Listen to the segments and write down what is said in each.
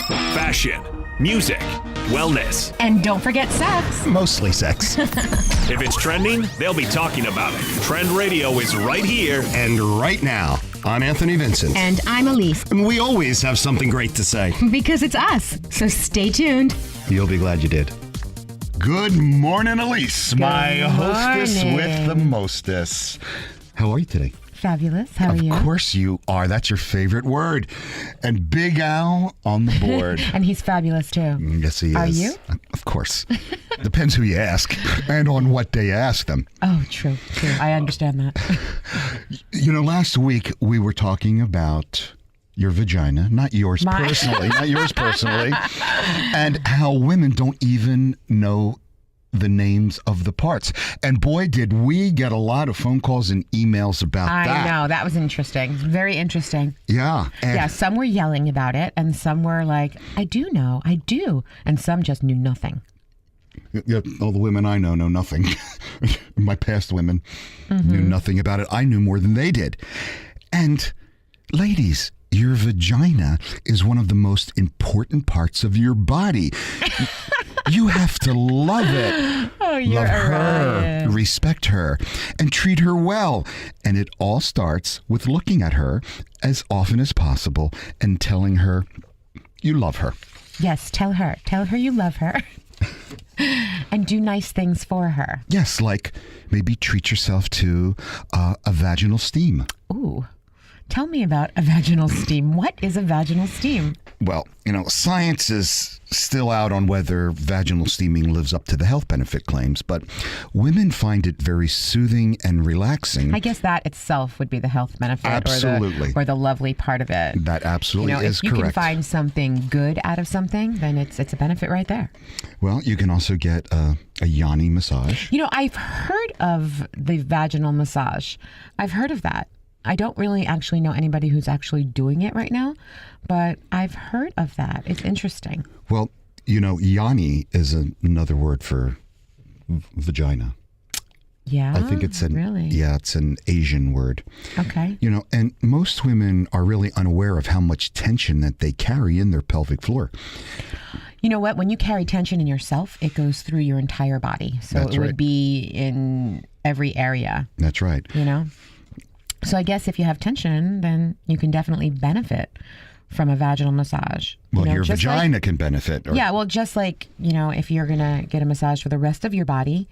fashion, music, wellness. And don't forget sex. Mostly sex. If it's trending, they'll be talking about it. Trend Radio is right here. And right now, I'm Anthony Vincent. And I'm Elise. And we always have something great to say. Because it's us. So stay tuned. You'll be glad you did. Good morning, Elise, my hostess with the mostess. How are you today? Fabulous. How are you? Of course you are. That's your favorite word. And Big Al on the board. And he's fabulous too. Yes, he is. Are you? Of course. Depends who you ask and on what day you ask them. Oh, true. I understand that. You know, last week we were talking about your vagina, not yours personally, and how women don't even know the names of the parts. And boy, did we get a lot of phone calls and emails about that. I know. That was interesting. Very interesting. Yeah. Yeah, some were yelling about it, and some were like, I do know, I do. And some just knew nothing. Yeah, all the women I know nothing. My past women knew nothing about it. I knew more than they did. And ladies, your vagina is one of the most important parts of your body. You have to love it. Oh, you're love her, right. respect her, and treat her well. And it all starts with looking at her as often as possible and telling her you love her. Yes, tell her. Tell her you love her. And do nice things for her. Yes, like maybe treat yourself to a vaginal steam. Ooh. Tell me about a vaginal steam. What is a vaginal steam? Well, you know, science is still out on whether vaginal steaming lives up to the health benefit claims, but women find it very soothing and relaxing. I guess that itself would be the health benefit. Absolutely. Or the lovely part of it. That absolutely is correct. If you can find something good out of something, then it's a benefit right there. Well, you can also get a yoni massage. You know, I've heard of the vaginal massage. I've heard of that. I don't really actually know anybody who's actually doing it right now, but I've heard of that. It's interesting. Well, you know, yoni is another word for vagina. Yeah, I think it's it's an Asian word. Okay. You know, and most women are really unaware of how much tension that they carry in their pelvic floor. You know what? When you carry tension in yourself, it goes through your entire body. So That's it right. would be in every area. That's right. You know? So I guess if you have tension, then you can definitely benefit from a vaginal massage. Well, you know, your just vagina can benefit. Yeah, well, just like, you know, if you're going to get a massage for the rest of your body,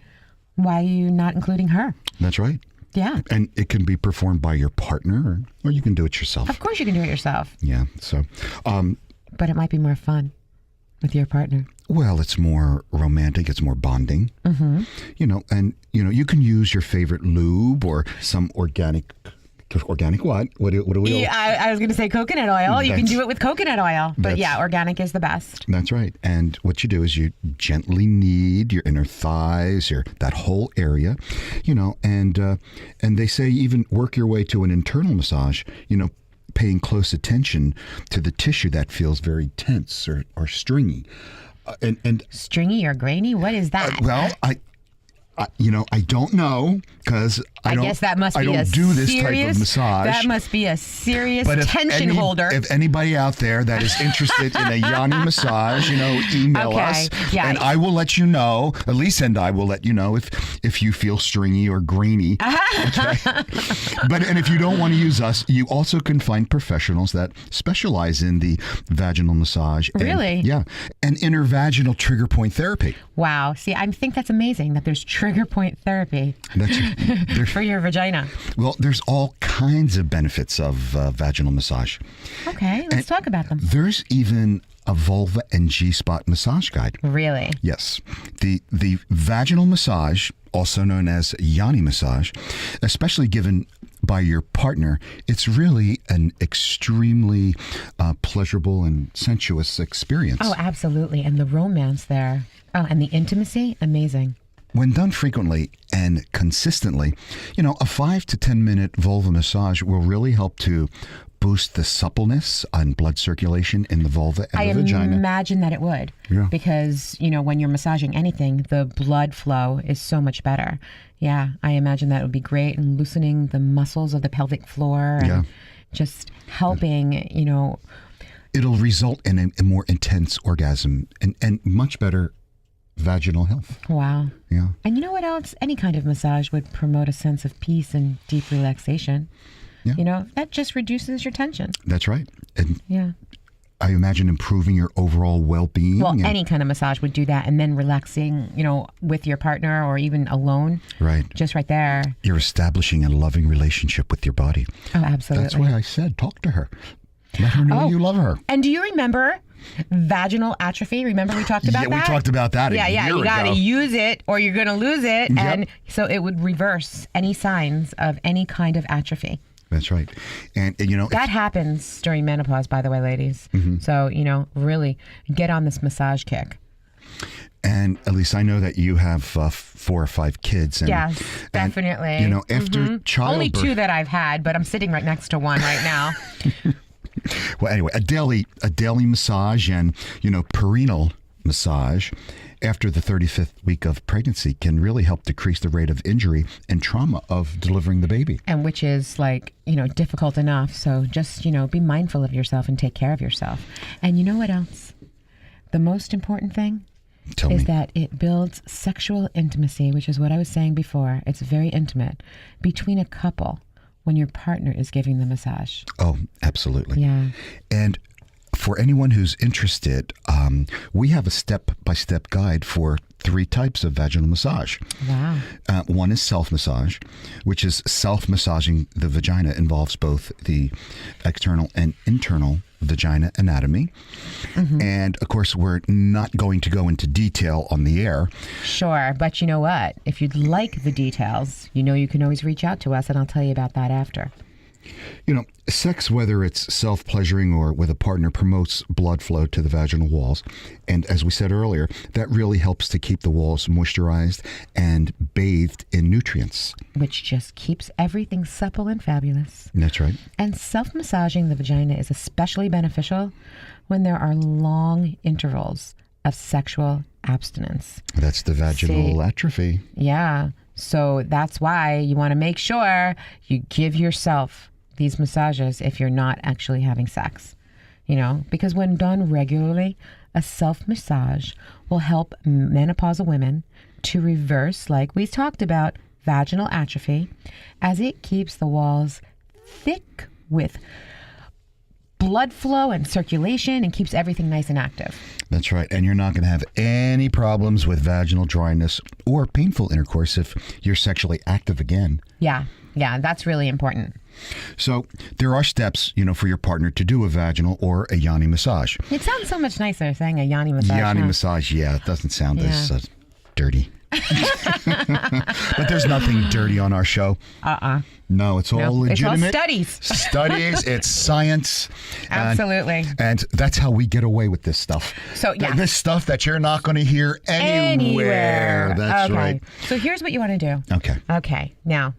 why are you not including her? That's right. Yeah. And it can be performed by your partner, or you can do it yourself. Of course you can do it yourself. Yeah. So, but it might be more fun with your partner. well, it's more romantic. It's more bonding. Mm-hmm. You know, and, you know, you can use your favorite lube or some organic what? What do we? Yeah, I was going to say coconut oil. You can do it with coconut oil. But yeah, organic is the best. That's right. And what you do is you gently knead your inner thighs, that whole area, you know, and they say even work your way to an internal massage, you know, paying close attention to the tissue that feels very tense or stringy. And stringy or grainy? What is that? I don't know because I guess that must be don't do this type of massage. That must be a serious tension holder. If anybody out there that is interested in a yoni massage, you know, email us, and I will let you know. Elise and I will let you know if you feel stringy or grainy. Okay? And if you don't want to use us, you also can find professionals that specialize in the vaginal massage. Really? And intervaginal trigger point therapy. Wow. See, I think that's amazing that there's trigger point therapy for your vagina. Well, there's all kinds of benefits of vaginal massage. Okay, let's talk about them. There's even a vulva and G-spot massage guide. Really? Yes. The vaginal massage, also known as yoni massage, especially given by your partner, it's really an extremely pleasurable and sensuous experience. Oh, absolutely. And the romance there. Oh, and the intimacy, amazing. When done frequently and consistently, you know, a 5 to 10 minute vulva massage will really help to boost the suppleness and blood circulation in the vulva and the vagina. I imagine that it would. Yeah. Because, you know, when you're massaging anything, the blood flow is so much better. Yeah, I imagine that would be great, and loosening the muscles of the pelvic floor and just helping, you know, it'll result in a more intense orgasm and much better vaginal health. Wow. Yeah. And you know what else? Any kind of massage would promote a sense of peace and deep relaxation. Yeah. You know, that just reduces your tension. That's right. And yeah. I imagine improving your overall well-being. Well, any kind of massage would do that. And then relaxing, you know, with your partner or even alone. Right. Just right there. You're establishing a loving relationship with your body. Oh, absolutely. That's why I said talk to her. Let her know you love her. And do you remember vaginal atrophy? Remember we talked about that? Yeah, we talked about that a year ago. You got to use it or you're going to lose it. Yep. And so it would reverse any signs of any kind of atrophy. That's right. And you know, that happens during menopause, by the way, ladies. Mm-hmm. So, you know, really get on this massage kick. And at least I know that you have 4 or 5 kids. And, yes, definitely. And, you know, after childbirth. Only 2 that I've had, but I'm sitting right next to one right now. Well, anyway, a daily massage and, you know, perineal massage after the 35th week of pregnancy can really help decrease the rate of injury and trauma of delivering the baby. And which is like, you know, difficult enough. So just, you know, be mindful of yourself and take care of yourself. And you know what else? The most important thing is that it builds sexual intimacy, which is what I was saying before. It's very intimate between a couple when your partner is giving the massage. Oh, absolutely. Yeah. And for anyone who's interested, we have a step-by-step guide for 3 types of vaginal massage. Wow. One is self-massage, which is self-massaging the vagina, involves both the external and internal vagina anatomy. Mm-hmm. And of course, we're not going to go into detail on the air. Sure. But you know what? If you'd like the details, you know you can always reach out to us and I'll tell you about that after. You know, sex, whether it's self-pleasuring or with a partner, promotes blood flow to the vaginal walls. And as we said earlier, that really helps to keep the walls moisturized and bathed in nutrients. Which just keeps everything supple and fabulous. That's right. And self-massaging the vagina is especially beneficial when there are long intervals of sexual abstinence. That's the vaginal atrophy. Yeah. So that's why you want to make sure you give yourself these massages if you're not actually having sex, you know, because when done regularly, a self-massage will help menopausal women to reverse, like we talked about, vaginal atrophy, as it keeps the walls thick with blood flow and circulation and keeps everything nice and active. That's right. And you're not going to have any problems with vaginal dryness or painful intercourse if you're sexually active again. Yeah. Yeah, that's really important. So there are steps, you know, for your partner to do a vaginal or a yoni massage. It sounds so much nicer saying a yoni massage. Yoni massage, yeah. It doesn't sound as dirty. But there's nothing dirty on our show. No, it's all legitimate. It's all studies. Studies, it's science. Absolutely. And that's how we get away with this stuff. So, yeah. This stuff that you're not going to hear anywhere. That's okay. right. So here's what you want to do. Okay. Okay. Now,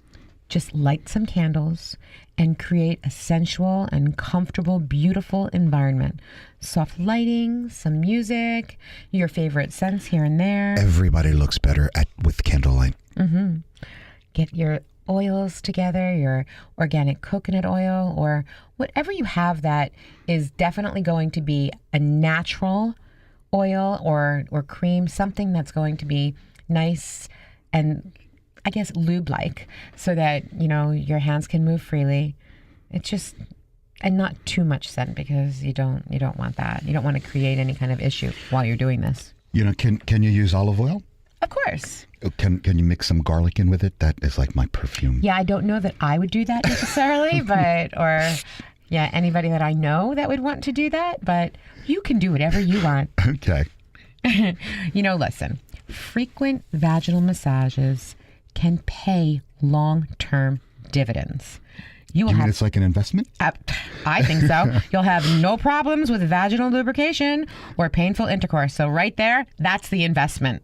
just light some candles and create a sensual and comfortable, beautiful environment. Soft lighting, some music, your favorite scents here and there. Everybody looks better with candlelight. Mm-hmm. Get your oils together, your organic coconut oil, or whatever you have that is definitely going to be a natural oil or cream, something that's going to be nice and, I guess, lube-like, so that, you know, your hands can move freely. It's just, and not too much scent, because you don't want that. You don't want to create any kind of issue while you're doing this. You know, can you use olive oil? Of course. Can you mix some garlic in with it? That is like my perfume. Yeah, I don't know that I would do that necessarily, anybody that I know that would want to do that, but you can do whatever you want. Okay. You know, listen, frequent vaginal massages can pay long-term dividends. You mean it's like an investment? I think so. You'll have no problems with vaginal lubrication or painful intercourse. So right there, that's the investment.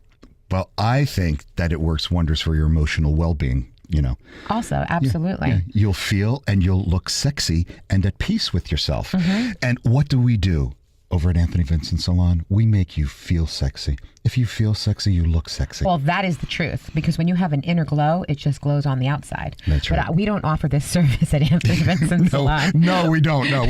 Well, I think that it works wonders for your emotional well-being, you know. Also, absolutely. Yeah. You'll feel and you'll look sexy and at peace with yourself. Mm-hmm. And what do? over at Anthony Vincent Salon, we make you feel sexy. If you feel sexy, you look sexy. Well, that is the truth, because when you have an inner glow, it just glows on the outside. That's right. But we don't offer this service at Anthony Vincent Salon. No, we don't. No,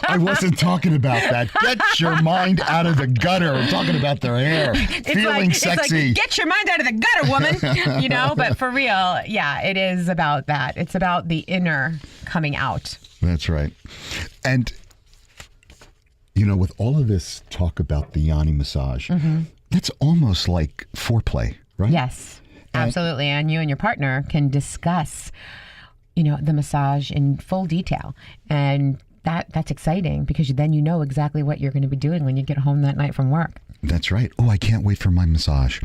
I wasn't talking about that. Get your mind out of the gutter. I'm talking about their hair. Feeling sexy. It's like, get your mind out of the gutter, woman. But for real, yeah, it is about that. It's about the inner coming out. That's right. And with all of this talk about the yoni massage, that's almost like foreplay, right? Yes, absolutely. And you and your partner can discuss, the massage in full detail. And that's exciting, because then you know exactly what you're going to be doing when you get home that night from work. That's right. Oh, I can't wait for my massage.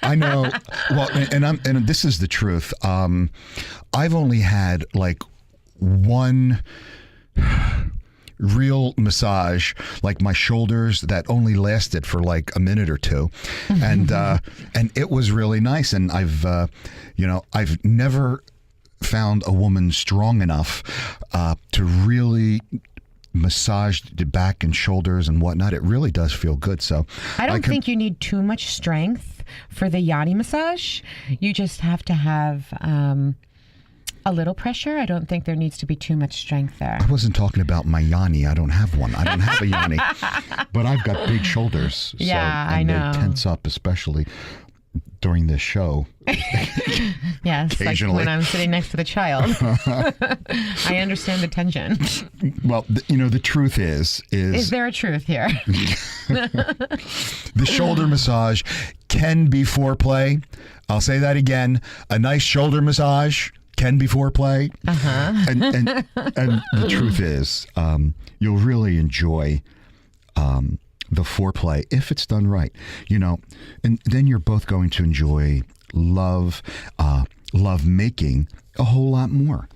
I know. Well, and this is the truth. I've only had like one real massage, like my shoulders, that only lasted for like a minute or two, and it was really nice. And I've never found a woman strong enough to really massage the back and shoulders and whatnot. It really does feel good. So I don't think you need too much strength for the yoni massage. You just have to have a little pressure. I don't think there needs to be too much strength there. I wasn't talking about my yoni. I don't have one. I don't have a yoni, but I've got big shoulders. Yeah, I know. They tense up, especially during this show. Yes, like when I'm sitting next to the child. I understand the tension. Well, the truth is there a truth here? The shoulder massage can be foreplay. I'll say that again. A nice shoulder massage can be foreplay. And the truth is, you'll really enjoy the foreplay if it's done right, and then you're both going to enjoy love making a whole lot more.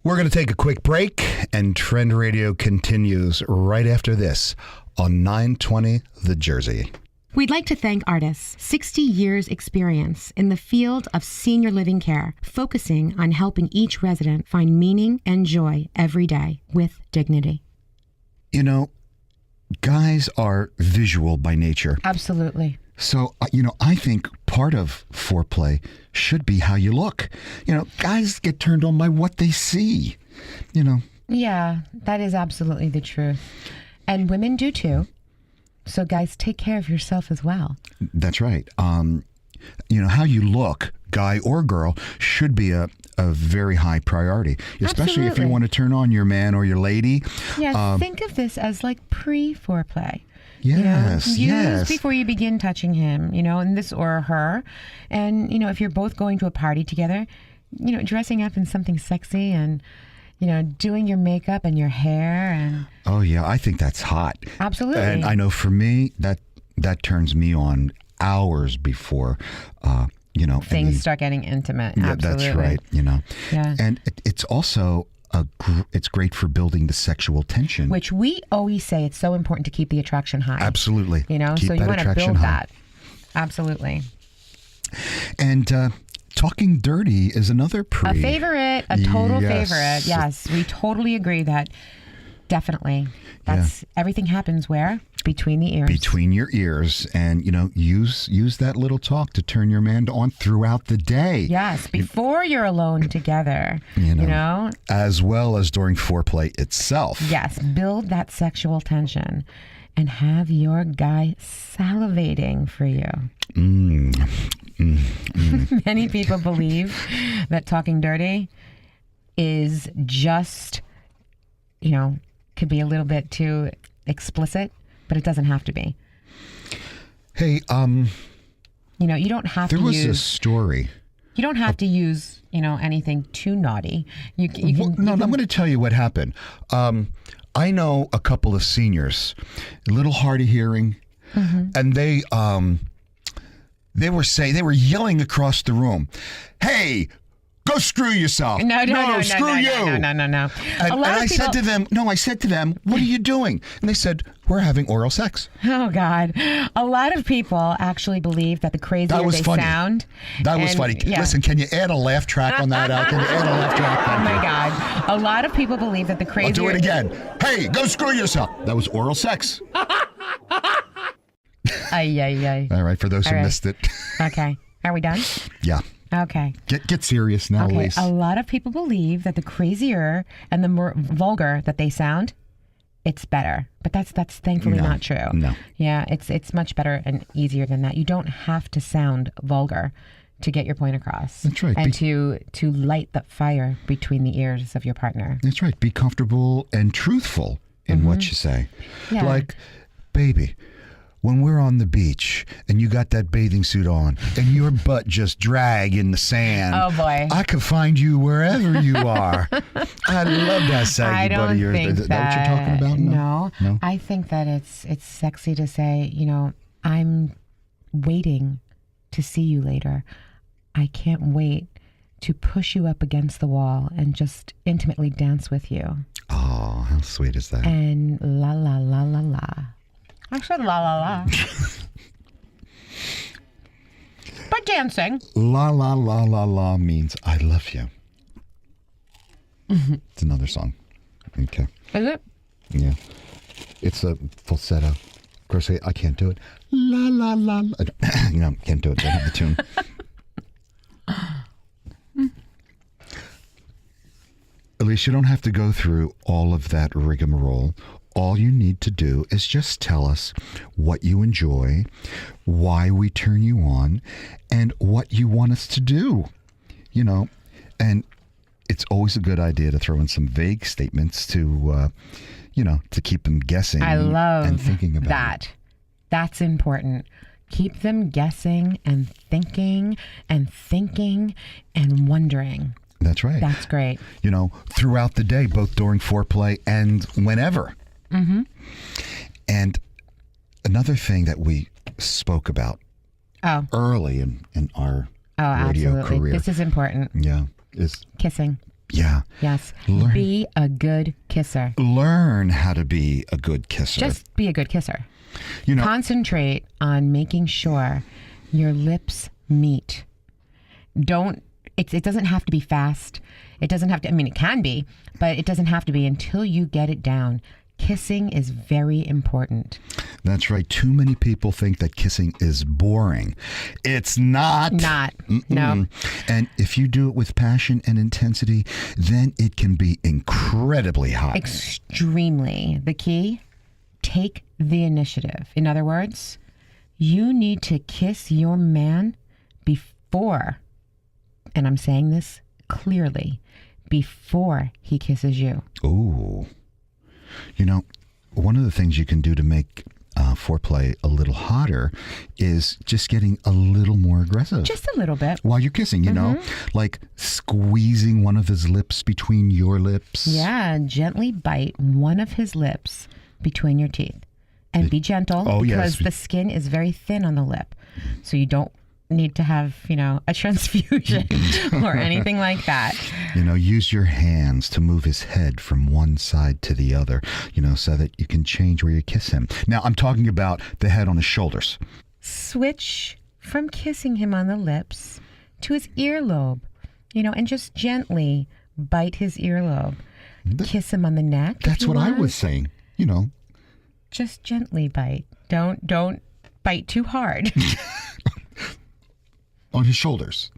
We're going to take a quick break, and Trend Radio continues right after this on 920 The Jersey. We'd like to thank Artis, 60 years experience in the field of senior living care, focusing on helping each resident find meaning and joy every day with dignity. Guys are visual by nature. Absolutely. So, I think part of foreplay should be how you look. Guys get turned on by what they see, Yeah, that is absolutely the truth. And women do too. So guys, take care of yourself as well. That's right. How you look, guy or girl, should be a very high priority, especially if you want to turn on your man or your lady. Yeah, think of this as like pre-foreplay. Yes, Use before you begin touching him, and this or her. And, if you're both going to a party together, dressing up in something sexy and, doing your makeup and your hair. And oh, yeah, I think that's hot. Absolutely. And I know for me, that turns me on hours before, things start getting intimate. Yeah, absolutely. that's right. Yeah. And it's also it's great for building the sexual tension, which we always say it's so important to keep the attraction high. Absolutely. So you want to build that. Absolutely. And talking dirty is another a favorite, a total favorite. Yes, we totally agree that. Definitely. Everything happens where? Between the ears. Between your ears. And, use that little talk to turn your man on throughout the day. Yes, before you're alone together. As well as during foreplay itself. Yes, build that sexual tension and have your guy salivating for you. Many people believe that talking dirty is just, could be a little bit too explicit, but it doesn't have to be. Hey, you don't have to use... There was a story. You don't have to use, anything too naughty. You can... I'm going to tell you what happened. I know a couple of seniors, a little hard of hearing, and they were yelling across the room, "Hey, go screw yourself. No, screw you. No. And I said to them, what are you doing? And they said, we're having oral sex. Oh, God. A lot of people actually believe that the crazier they sound. That was funny. Yeah. Listen, can you add a laugh track on that out? Can you add a laugh track? Oh, my God. A lot of people believe that the crazier... I'll do it again. Hey, go screw yourself. That was oral sex. Ay. All right, for those who missed it. Okay. Are we done? Yeah. Okay. Get serious now, Elise. A lot of people believe that the crazier and the more vulgar that they sound, it's better. But that's thankfully not true. No. Yeah, it's much better and easier than that. You don't have to sound vulgar to get your point across. That's right. And to light the fire between the ears of your partner. That's right. Be comfortable and truthful in what you say. Yeah. Like, baby, when we're on the beach and you got that bathing suit on and your butt just drag in the sand. Oh, boy. I could find you wherever you are. I love that saggy butt of yours. Is that what you're talking about? No. I think that it's sexy to say, I'm waiting to see you later. I can't wait to push you up against the wall and just intimately dance with you. Oh, how sweet is that? And la la la la la. I said la la la. But dancing. La la la la la means I love you. It's another song. Okay. Is it? Yeah. It's a falsetto. Of course, I can't do it. La la la. No, can't do it. Don't have the tune. At least you don't have to go through all of that rigmarole. All you need to do is just tell us what you enjoy, why we turn you on, and what you want us to do. And it's always a good idea to throw in some vague statements to, to keep them guessing. I love and thinking about that. It. That's important. Keep them guessing and thinking and wondering. That's right. That's great. Throughout the day, both during foreplay and whenever. Mm-hmm. And another thing that we spoke about early in our radio absolutely. career. This is important. Yeah. Is kissing. Yeah. Yes. Be a good kisser. Learn how to be a good kisser. Just be a good kisser. Concentrate on making sure your lips meet. It doesn't have to be fast. It doesn't have to, it can be, but it doesn't have to be until you get it down. Kissing is very important. That's right. Too many people think that kissing is boring. It's not. No. And if you do it with passion and intensity, then it can be incredibly hot. Extremely. The key, take the initiative. In other words, you need to kiss your man before, and I'm saying this clearly, before he kisses you. Ooh. One of the things you can do to make foreplay a little hotter is just getting a little more aggressive. Just a little bit. While you're kissing, like squeezing one of his lips between your lips. Yeah, gently bite one of his lips between your teeth. And be gentle because the skin is very thin on the lip. So you don't need to have, a transfusion or anything like that. Use your hands to move his head from one side to the other, so that you can change where you kiss him. Now, I'm talking about the head on his shoulders. Switch from kissing him on the lips to his earlobe, and just gently bite his earlobe. Kiss him on the neck. That's what I was saying, Just gently bite. Don't bite too hard. On his shoulders.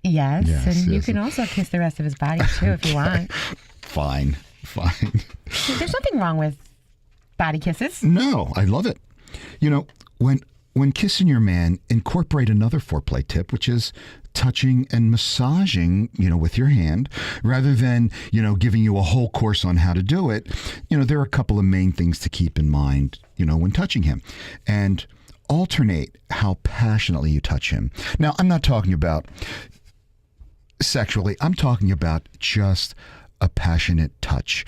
Yes, and you can also kiss the rest of his body too if you want. Fine. There's nothing wrong with body kisses. No, I love it. When kissing your man, incorporate another foreplay tip, which is touching and massaging, with your hand, rather than, giving you a whole course on how to do it. There are a couple of main things to keep in mind, when touching him. And alternate how passionately you touch him. Now, I'm not talking about sexually. I'm talking about just a passionate touch.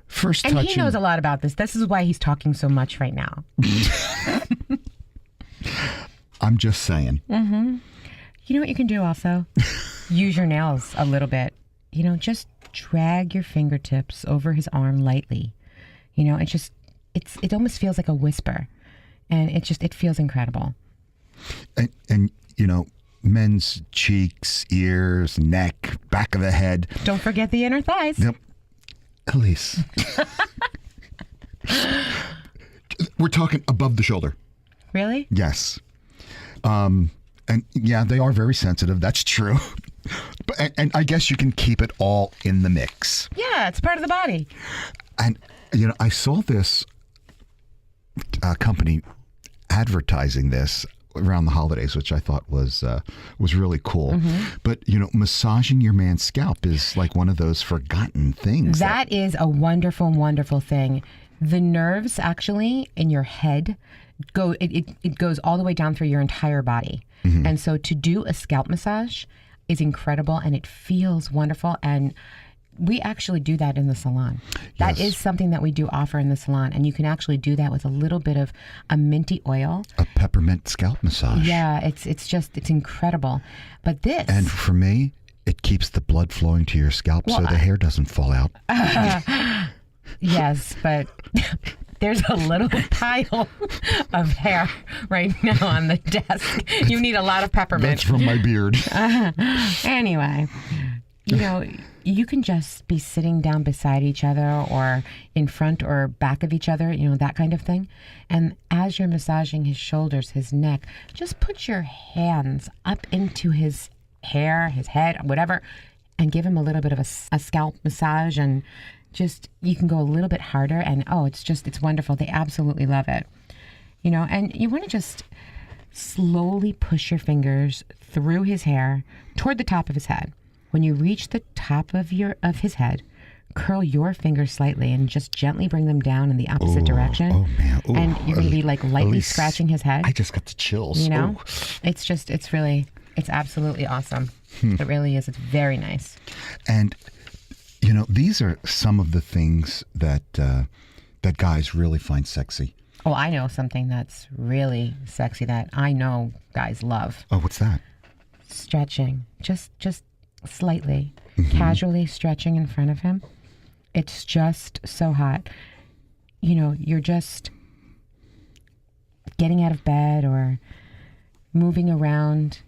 First touch. And he knows a lot about this. This is why he's talking so much right now. I'm just saying. Mm-hmm. You know what you can do also? Use your nails a little bit. Just drag your fingertips over his arm lightly. And just it almost feels like a whisper, and it feels incredible. And men's cheeks, ears, neck, back of the head. Don't forget the inner thighs. Yep. Elise. We're talking above the shoulder. Really? Yes. And yeah, they are very sensitive. That's true. And I guess you can keep it all in the mix. Yeah, it's part of the body. And, I saw this company advertising this around the holidays, which I thought was really cool. Mm-hmm. But, massaging your man's scalp is like one of those forgotten things. That is a wonderful, wonderful thing. The nerves actually in your head it goes all the way down through your entire body. Mm-hmm. And so to do a scalp massage is incredible, and it feels wonderful. And we actually do that in the salon. That is something that we do offer in the salon, and you can actually do that with a little bit of a minty oil. A peppermint scalp massage. Yeah, it's incredible. But this... And for me, it keeps the blood flowing to your scalp so the hair doesn't fall out. Yes, but there's a little pile of hair right now on the desk. You need a lot of peppermint. That's from my beard. Anyway, you can just be sitting down beside each other or in front or back of each other, that kind of thing. And as you're massaging his shoulders, his neck, just put your hands up into his hair, his head, whatever, and give him a little bit of a scalp massage. And just, you can go a little bit harder, and it's wonderful. They absolutely love it. And you want to just slowly push your fingers through his hair toward the top of his head. When you reach the top of his head, curl your fingers slightly and just gently bring them down in the opposite direction. Oh man! Ooh. And you're going to be like lightly scratching his head. I just got the chills. It's absolutely awesome. It really is. It's very nice. And these are some of the things that guys really find sexy. Oh, I know something that's really sexy that I know guys love. Oh, what's that? Stretching. Just slightly, casually stretching in front of him. It's just so hot. You're just getting out of bed or moving around.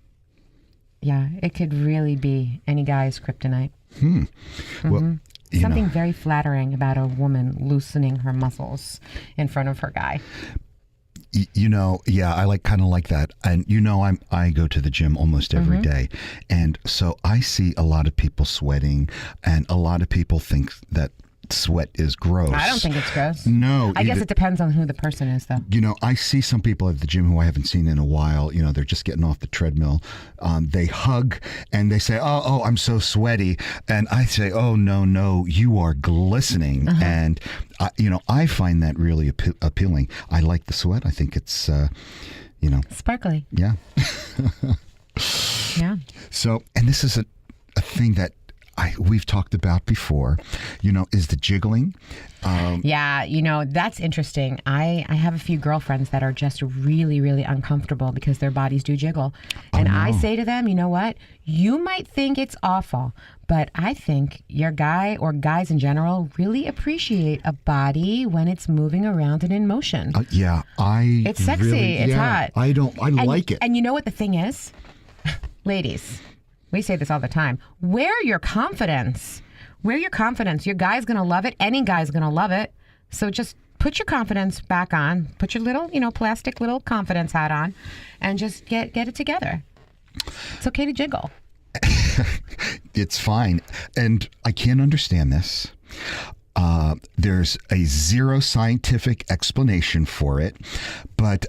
Yeah, it could really be any guy's kryptonite. Well, something very flattering about a woman loosening her muscles in front of her guy. Yeah, I kind of like that. And I go to the gym almost every day. And so I see a lot of people sweating, and a lot of people think that sweat is gross. I don't think it's gross. No. I guess it depends on who the person is, though. I see some people at the gym who I haven't seen in a while. They're just getting off the treadmill. They hug and they say, oh, I'm so sweaty. And I say, oh, no, you are glistening. And, I find that really appealing. I like the sweat. I think it's, sparkly. Yeah. Yeah. So, and this is a thing that we've talked about before, is the jiggling. Yeah, that's interesting. I have a few girlfriends that are just really, really uncomfortable because their bodies do jiggle. And I say to them, you know what? You might think it's awful, but I think your guy or guys in general really appreciate a body when it's moving around and in motion. Yeah, it's sexy. Really, it's hot. I like it. And you know what the thing is? Ladies, we say this all the time. Wear your confidence. Wear your confidence. Your guy's going to love it. Any guy's going to love it. So just put your confidence back on. Put your little, plastic little confidence hat on and just get it together. It's okay to jiggle. It's fine. And I can't understand this. There's a zero scientific explanation for it. But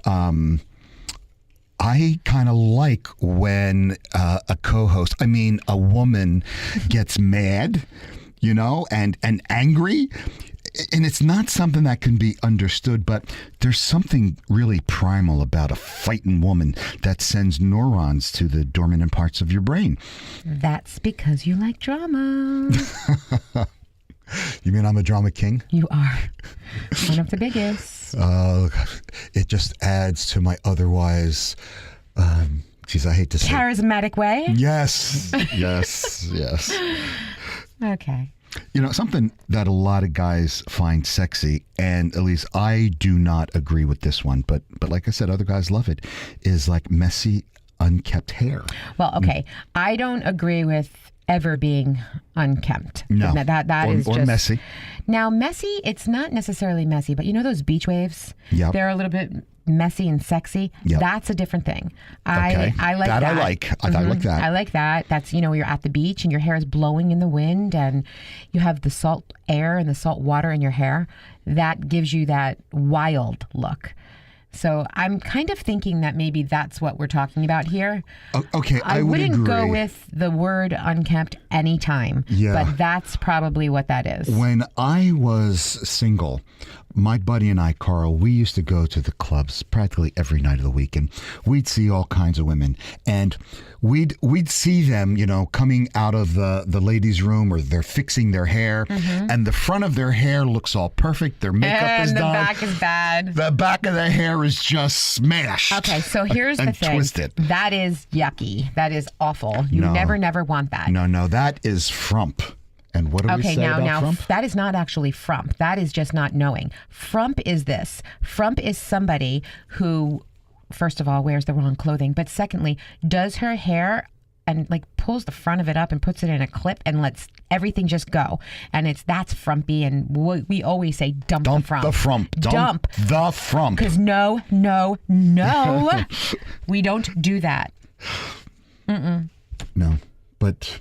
I kind of like when a co-host, a woman gets mad, and angry. And it's not something that can be understood, but there's something really primal about a fighting woman that sends neurons to the dormant parts of your brain. That's because you like drama. You mean I'm a drama king? You are. One of the biggest. It just adds to my otherwise, I hate to say. Charismatic way? Yes. Yes. Okay. Something that a lot of guys find sexy, and at least I do not agree with this one, but like I said, other guys love it, is like messy, unkept hair. Well, okay. I don't agree with ever being unkempt. No. That is just messy. Now, messy, it's not necessarily messy, but those beach waves? Yep. They're a little bit messy and sexy. Yep. That's a different thing. Okay. I like that. I like. I like that. I like that. That's, you're at the beach and your hair is blowing in the wind and you have the salt air and the salt water in your hair. That gives you that wild look. So I'm kind of thinking that maybe that's what we're talking about here. Okay, I would wouldn't agree. go with the word unkempt anytime, but that's probably what that is. When I was single, my buddy and I, Carl, we used to go to the clubs practically every night of the week, and we'd see all kinds of women, and we'd see them, coming out of the ladies' room, or they're fixing their hair, and the front of their hair looks all perfect. Their makeup is done. And the back is bad. The back of the hair is just smashed. Okay, so here's the thing. Twisted. That is yucky. That is awful. You never want that. No, that is frump. And what do we say about frump? That is not actually frump. That is just not knowing. Frump is this. Frump is somebody who, first of all, wears the wrong clothing, but secondly, does her hair and pulls the front of it up and puts it in a clip and lets everything just go. And that's frumpy. And we always say dump the frump. The frump. Dump the frump. Because no, we don't do that. No, but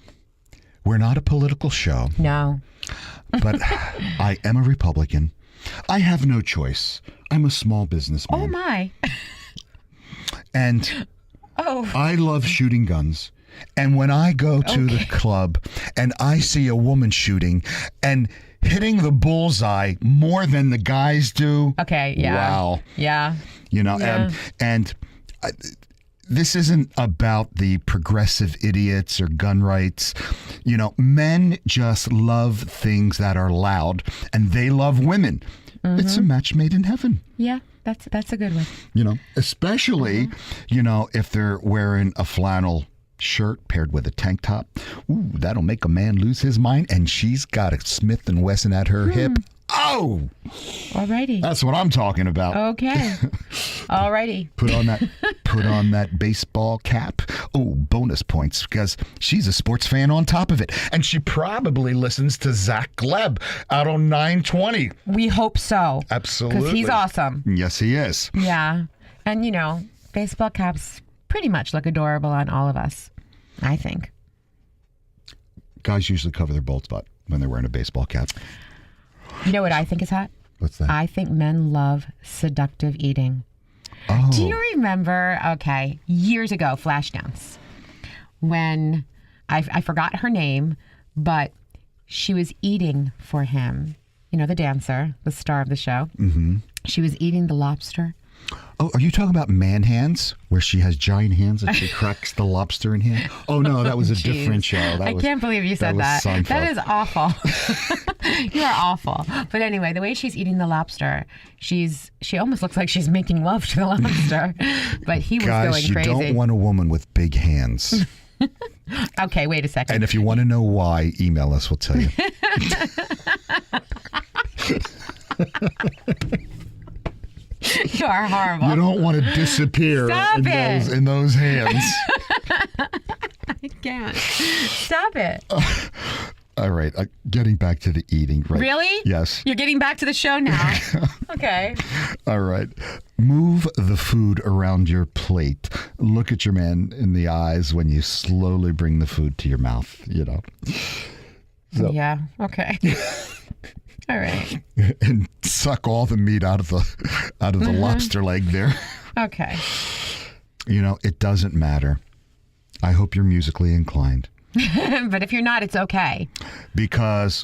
we're not a political show. No. But I am a Republican. I have no choice. I'm a small businessman. Oh, my. And I love shooting guns. And when I go to the club and I see a woman shooting and hitting the bullseye more than the guys do. Okay, yeah. Wow. Yeah. And this isn't about the progressive idiots or gun rights. Men just love things that are loud, and they love women. It's a match made in heaven. Yeah, that's a good one. Especially, if they're wearing a flannel shirt paired with a tank top. Ooh, that'll make a man lose his mind. And she's got a Smith & Wesson at her hip. Oh! Alrighty. That's what I'm talking about. Okay. Alrighty. Put on that baseball cap. Oh, bonus points, because she's a sports fan on top of it. And she probably listens to Zach Gleb out on 920. We hope so. Absolutely. Because he's awesome. Yes, he is. Yeah. And, baseball caps pretty much look adorable on all of us, I think. Guys usually cover their bald spot when they're wearing a baseball cap. You know what I think is hot? What's that? I think men love seductive eating. Oh. Do you remember, years ago, Flashdance, when I forgot her name, but she was eating for him. The dancer, the star of the show. Mm-hmm. She was eating the lobster. Oh, are you talking about Man Hands, where she has giant hands and she cracks the lobster in half? Oh, no, that was a different show. I can't believe you said that. Seinfeld. That is awful. You are awful. But anyway, the way she's eating the lobster, she almost looks like she's making love to the lobster. But he was going crazy. Guys, you don't want a woman with big hands. Okay, wait a second. And if you want to know why, email us. We'll tell you. You are horrible. You don't want to disappear in those hands. I can't. Stop it. All right. Getting back to the eating. Right? Really? Yes. You're getting back to the show now. Okay. All right. Move the food around your plate. Look at your man in the eyes when you slowly bring the food to your mouth, So. Yeah. Okay. All right. And suck all the meat out of the lobster leg there. Okay. It doesn't matter. I hope you're musically inclined. But if you're not, it's okay. Because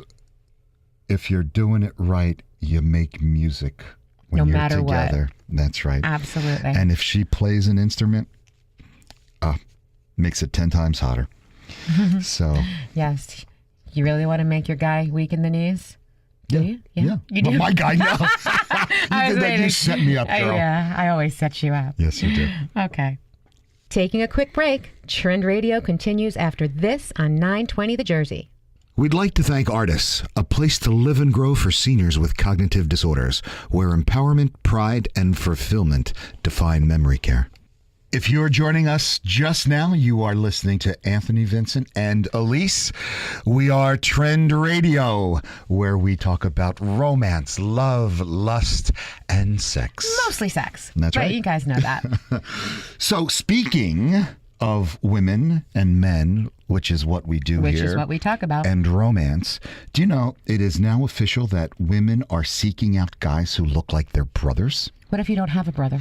if you're doing it right, you make music when you're together. What. That's right. Absolutely. And if she plays an instrument, makes it 10 times hotter. So. Yes. You really want to make your guy weak in the knees? Yeah. You do? Well, my guy, no. You set me up, girl. Yeah, I always set you up. Yes, you do. Okay. Taking a quick break. Trend Radio continues after this on 920 The Jersey. We'd like to thank Artis, a place to live and grow for seniors with cognitive disorders, where empowerment, pride, and fulfillment define memory care. If you're joining us just now, you are listening to Anthony Vincent and Elise. We are Trend Radio, where we talk about romance, love, lust, and sex. Mostly sex. That's right. You guys know that. So speaking of women and men, which is what we do here. Which is what we talk about. And romance. Do you know it is now official that women are seeking out guys who look like their brothers? What if you don't have a brother?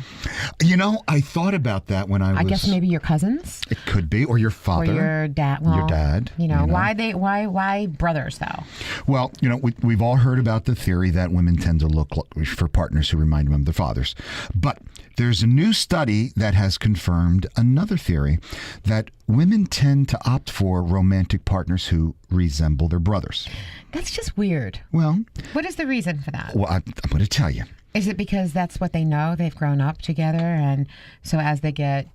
You know, I thought about that when I guess maybe your cousins? It could be, or your father. Or your dad. Well, your dad. Why brothers, though? Well, you know, we've all heard about the theory that women tend to look for partners who remind them of their fathers. But there's a new study that has confirmed another theory, that women tend to opt for romantic partners who resemble their brothers. That's just weird. Well, what is the reason for that? Well, I'm going to tell you. Is it because that's what they know? They've grown up together, and so as they get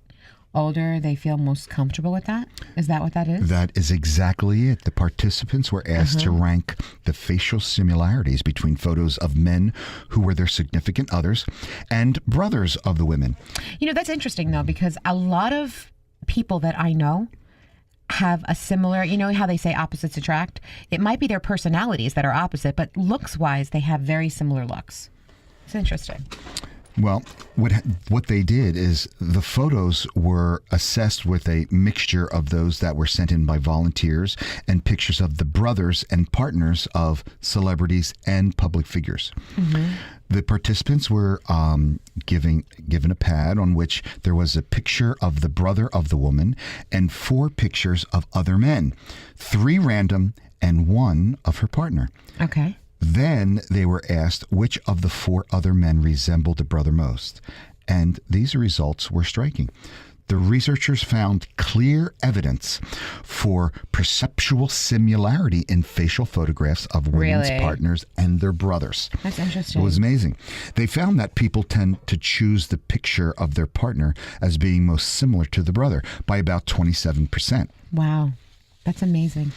older, they feel most comfortable with that? Is that what that is? That is exactly it. The participants were asked to rank the facial similarities between photos of men who were their significant others and brothers of the women. You know, that's interesting, though, because a lot of people that I know have a similar, you know how they say opposites attract? It might be their personalities that are opposite, but looks-wise, they have very similar looks. It's interesting. Well, what they did is the photos were assessed with a mixture of those that were sent in by volunteers and pictures of the brothers and partners of celebrities and public figures. Mm-hmm. The participants were given a pad on which there was a picture of the brother of the woman and 4 pictures of other men, 3 random and 1 of her partner. Okay. Then they were asked which of the 4 other men resembled the brother most. And these results were striking. The researchers found clear evidence for perceptual similarity in facial photographs of women's partners and their brothers. That's interesting. It was amazing. They found that people tend to choose the picture of their partner as being most similar to the brother by about 27%. Wow. That's amazing.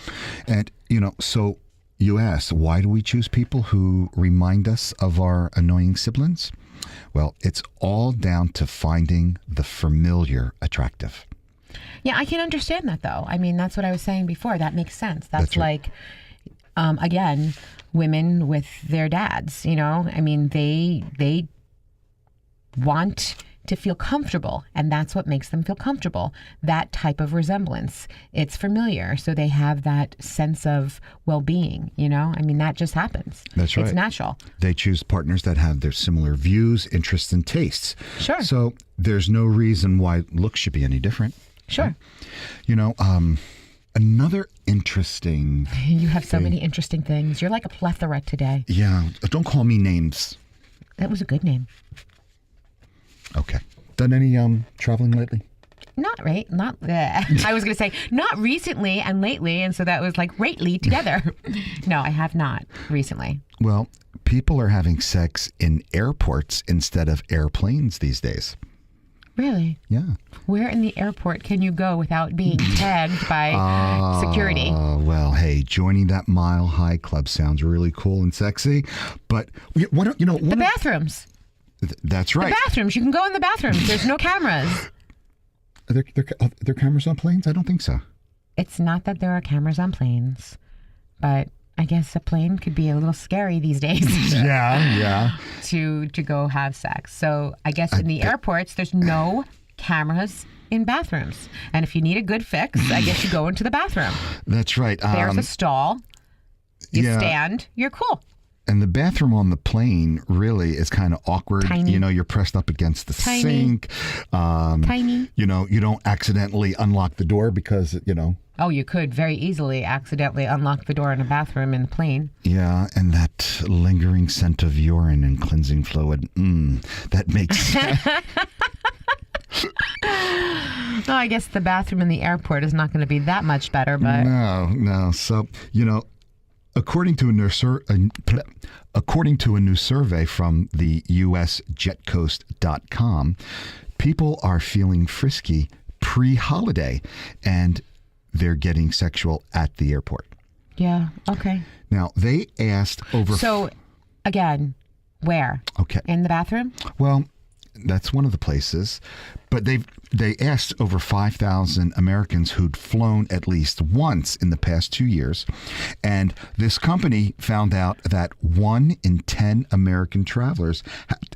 And, you know, so you asked, why do we choose people who remind us of our annoying siblings? Well, it's all down to finding the familiar attractive. Yeah, I can understand that, though. I mean, that's what I was saying before. That makes sense. That's right. Like, again, women with their dads, you know? I mean, they want to feel comfortable, and that's what makes them feel comfortable. That type of resemblance. It's familiar, so they have that sense of well-being, you know? I mean, that just happens. That's right. It's natural. They choose partners that have their similar views, interests, and tastes. Sure. So there's no reason why looks should be any different. Sure. Right? You know, another interesting You have so many interesting things. You're like a plethora today. Yeah. Don't call me names. That was a good name. Okay. Done any traveling lately? Not right. Not. I was going to say not recently and lately, and so that was like lately together. No, I have not recently. Well, people are having sex in airports instead of airplanes these days. Really? Yeah. Where in the airport can you go without being tagged by security? Well, hey, joining that Mile High Club sounds really cool and sexy, but what you know? The bathrooms. That's right. The bathrooms. You can go in the bathrooms. There's no cameras. Are there cameras on planes? I don't think so. It's not that there are cameras on planes, but I guess a plane could be a little scary these days. Yeah. To go have sex. So I guess in the airports, there's no cameras in bathrooms. And if you need a good fix, I guess you go into the bathroom. That's right. There's a stall. You stand. You're cool. And the bathroom on the plane really is kind of awkward. Tiny. You know, you're pressed up against the sink. Tiny. You know, you don't accidentally unlock the door because, you know. Oh, you could very easily accidentally unlock the door in a bathroom in the plane. Yeah, and that lingering scent of urine and cleansing fluid, that makes Well, I guess the bathroom in the airport is not going to be that much better, but... No. So, you know, according to a new survey from the US jetcoast.com, people are feeling frisky pre-holiday, and they're getting sexual at the airport. Yeah. Okay. Now, they asked over... So, again, where? Okay. In the bathroom? Well, that's one of the places. But they asked over 5,000 Americans who'd flown at least once in the past 2 years. And this company found out that 1 in 10 American travelers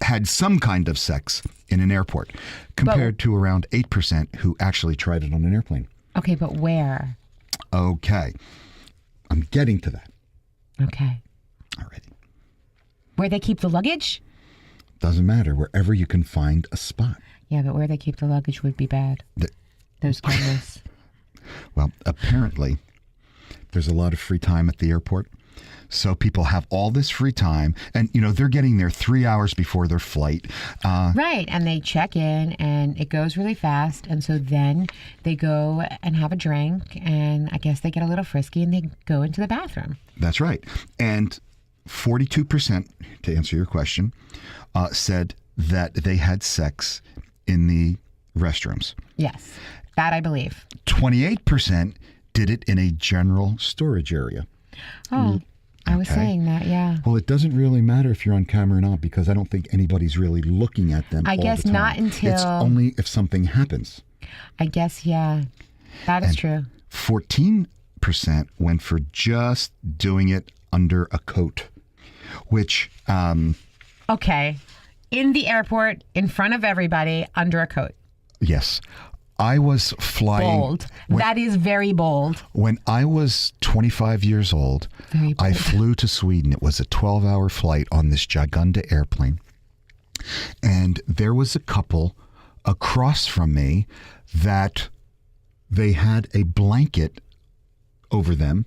had some kind of sex in an airport, compared to around 8% who actually tried it on an airplane. Okay, but where? Okay. I'm getting to that. Okay. Alrighty. Where they keep the luggage? Doesn't matter. Wherever you can find a spot. Yeah, but where they keep the luggage would be bad. Those cameras. Well, apparently, there's a lot of free time at the airport. So people have all this free time, and they're getting there 3 hours before their flight. Right, and they check in, and it goes really fast, and so then they go and have a drink, and I guess they get a little frisky, and they go into the bathroom. That's right, and 42%, to answer your question, said that they had sex in the restrooms. Yes, that I believe. 28% did it in a general storage area. Oh. I was saying that, yeah. Well, it doesn't really matter if you're on camera or not, because I don't think anybody's really looking at them. I guess all the time. not until... It's only if something happens. I guess, yeah. That is true. 14% went for just doing it under a coat, which... Okay. In the airport, in front of everybody, under a coat. Yes. I was flying... Bold. That is very bold. When I was 25 years old, I flew to Sweden. It was a 12-hour flight on this Gigunda airplane. And there was a couple across from me that they had a blanket over them,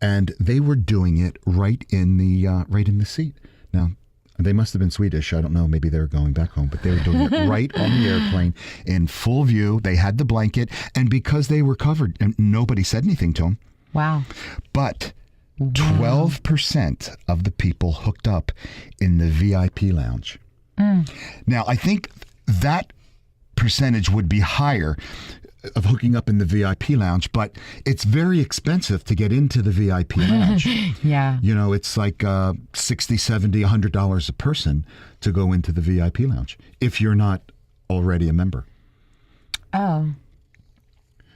and they were doing it right in the seat. Now, they must have been Swedish. I don't know. Maybe they were going back home, but they were doing it right on the airplane in full view. They had the blanket, and because they were covered, and nobody said anything to them. Wow. But 12% of the people hooked up in the VIP lounge. Now, I think that percentage would be higher of hooking up in the VIP lounge, but it's very expensive to get into the VIP lounge. Yeah. It's like $60, $70, $100 a person to go into the VIP lounge if you're not already a member. Oh.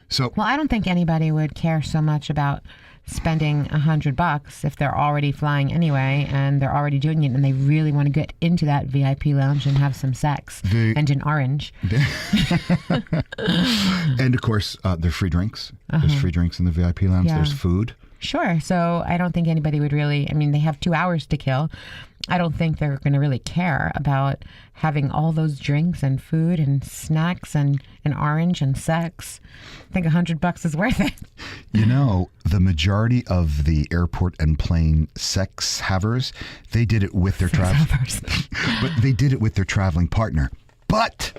So, well, I don't think anybody would care so much about spending $100 if they're already flying anyway and they're already doing it and they really want to get into that VIP lounge and have some sex and an orange. And of course, there's free drinks. There's free drinks in the VIP lounge. Yeah. There's food. Sure. So I don't think anybody would really, they have 2 hours to kill. I don't think they're going to really care about having all those drinks and food and snacks and an orange and sex. I think $100 is worth it. The majority of the airport and plane sex havers, they did it with their but they did it with their traveling partner. But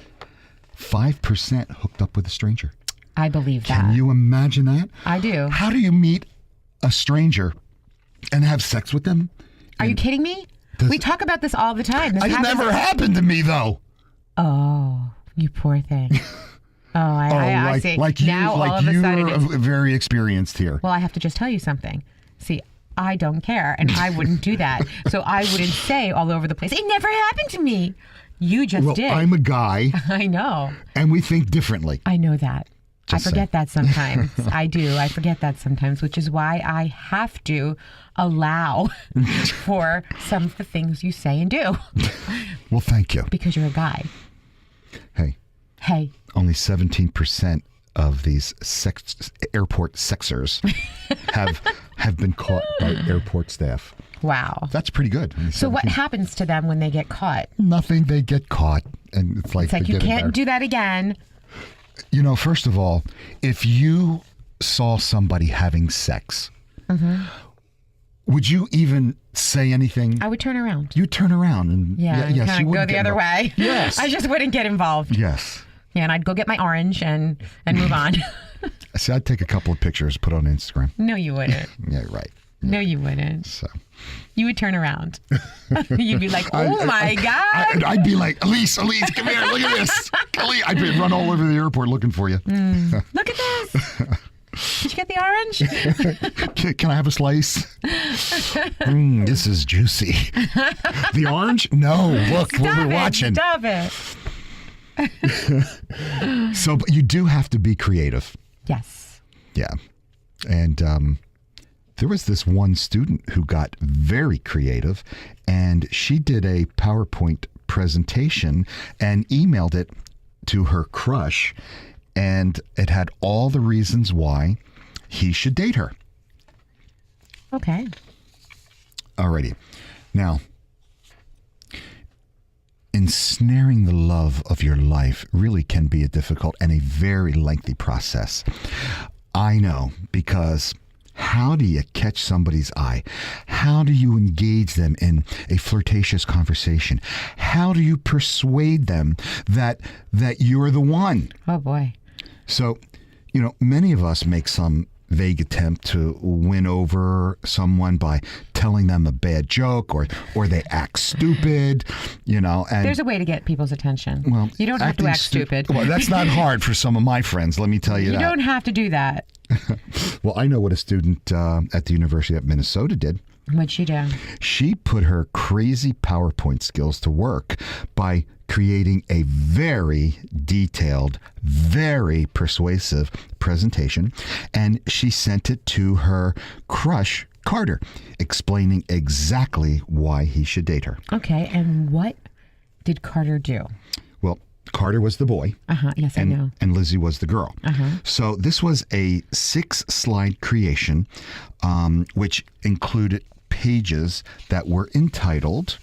5% hooked up with a stranger. I believe that. Can you imagine that? I do. How do you meet a stranger and have sex with them? Are you kidding me? We talk about this all the time. This It's never happened to me, though. Oh, you poor thing. I see. Like you, now, all of a sudden you're very experienced here. Well, I have to just tell you something. See, I don't care, and I wouldn't do that. So I wouldn't say all over the place, it never happened to me. You just did. I'm a guy. I know. And we think differently. I know that. Just I forget that sometimes. I do. I forget that sometimes, which is why I have to allow for some of the things you say and do. Well, thank you. Because you're a guy. Hey. Only 17% of these airport sexers have been caught by airport staff. Wow. That's pretty good. So what happens to them when they get caught? Nothing. They get caught. And it's like you can't do that again. First of all, if you saw somebody having sex, would you even say anything? I would turn around. You'd turn around. And yes, you go the other way. Yes. I just wouldn't get involved. Yes. Yeah, and I'd go get my orange and move on. See, I'd take a couple of pictures, put on Instagram. No, you wouldn't. Yeah, right. No, you wouldn't. So you would turn around. You'd be like, "Oh my God!" I'd be like, Elise, come here, look at this. Elise, I'd run all over the airport looking for you. Look at this. Did you get the the orange? Can I have a slice? This is juicy. The orange? No, look, we're watching. Stop it. So, but you do have to be creative. Yes. Yeah. And there was this one student who got very creative, and she did a PowerPoint presentation and emailed it to her crush, and it had all the reasons why he should date her. Okay. Alrighty. Now, ensnaring the love of your life really can be a difficult and a very lengthy process. I know, because how do you catch somebody's eye? How do you engage them in a flirtatious conversation? How do you persuade them that you're the one? Oh, boy. So, many of us make some vague attempt to win over someone by telling them a bad joke or they act stupid, and there's a way to get people's attention. Well, you don't have to act stupid. Well, that's not hard for some of my friends, let me tell you that. You don't have to do that. Well, I know what a student at the University of Minnesota did. What'd she do? She put her crazy PowerPoint skills to work by creating a very detailed, very persuasive presentation, and she sent it to her crush, Carter, explaining exactly why he should date her. Okay, and what did Carter do? Well, Carter was the boy. Yes, I know. And Lizzie was the girl. So this was a 6-slide creation, which included pages that were entitled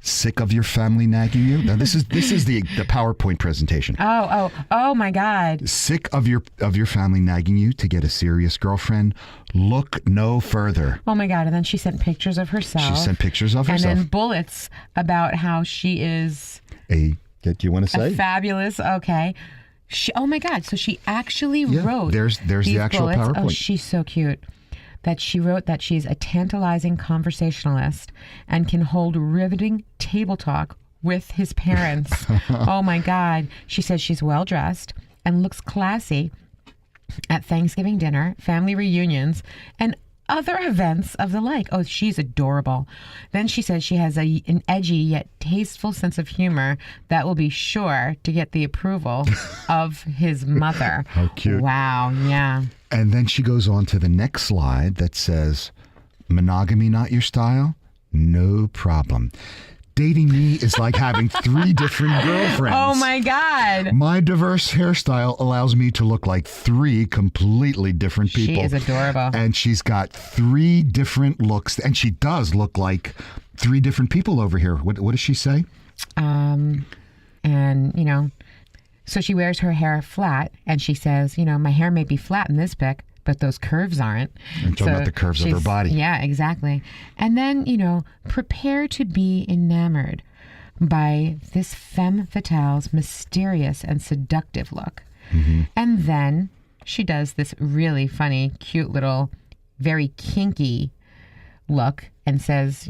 "Sick of Your Family Nagging You." Now this is the PowerPoint presentation. Oh my God! Sick of your family nagging you to get a serious girlfriend? Look no further. Oh my God! And then she sent pictures of herself. She sent pictures of herself. And then bullets about how she is do you want to say? Fabulous. Okay. Oh my God! So she actually wrote. There's the actual bullets. PowerPoint. Oh, she's so cute. That she wrote that she's a tantalizing conversationalist and can hold riveting table talk with his parents. Oh my God. She says she's well dressed and looks classy at Thanksgiving dinner, family reunions, and other events of the like. Oh, she's adorable. Then she says she has an edgy yet tasteful sense of humor that will be sure to get the approval of his mother. How cute. Wow. Yeah. And then she goes on to the next slide that says, "Monogamy not your style? No problem. Dating me is like having 3 different girlfriends. Oh my God. My diverse hairstyle allows me to look like 3 completely different people." She is adorable. And she's got 3 different looks. And she does look like 3 different people over here. What does she say? So she wears her hair flat, and she says, my hair may be flat in this pic, but those curves aren't. I'm talking about the curves of her body. Yeah, exactly. And then, prepare to be enamored by this femme fatale's mysterious and seductive look. Mm-hmm. And then she does this really funny, cute little, very kinky look and says,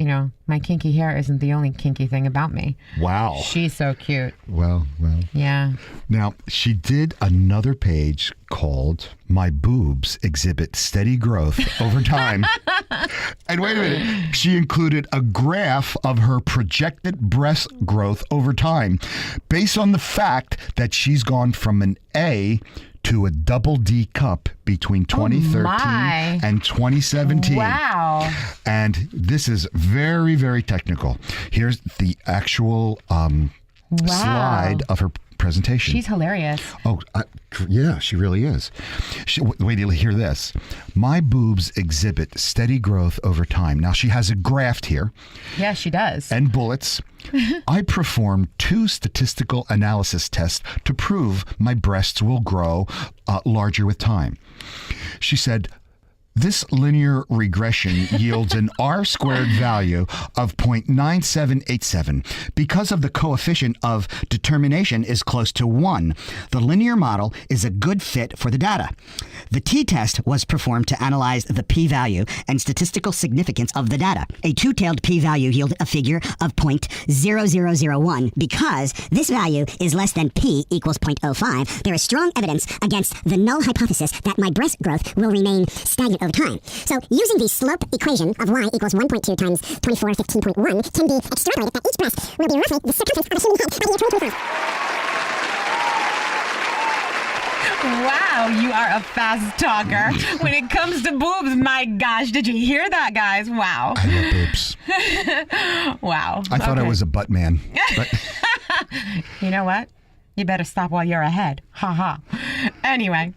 my kinky hair isn't the only kinky thing about me. Wow. She's so cute. Well. Yeah. Now, she did another page called "My Boobs Exhibit Steady Growth Over Time." And wait a minute. She included a graph of her projected breast growth over time based on the fact that she's gone from an A to a double D cup between 2013 and 2017. Wow. And this is very, very technical. Here's the actual slide of her presentation. She's hilarious. Oh, yeah, she really is. Wait till you hear this. "My boobs exhibit steady growth over time." Now, she has a graph here. Yeah, she does. And bullets. "I performed 2 statistical analysis tests to prove my breasts will grow larger with time." She said, This linear regression yields an R-squared value of 0.9787. Because of the coefficient of determination is close to 1, the linear model is a good fit for the data. The t-test was performed to analyze the p-value and statistical significance of the data. A two-tailed p-value yielded a figure of 0.0001. Because this value is less than p equals 0.05, there is strong evidence against the null hypothesis that my breast growth will remain stagnant over time. So using the slope equation of y equals 1.2 times 2415.1 can be extrapolated that each breast will be roughly the circumference of a human head by the year 2025. Wow, you are a fast talker. When it comes to boobs, my gosh, did you hear that, guys? Wow. I love boobs. Wow. I thought I was a butt man. But you know what? You better stop while you're ahead. Ha ha. Anyway,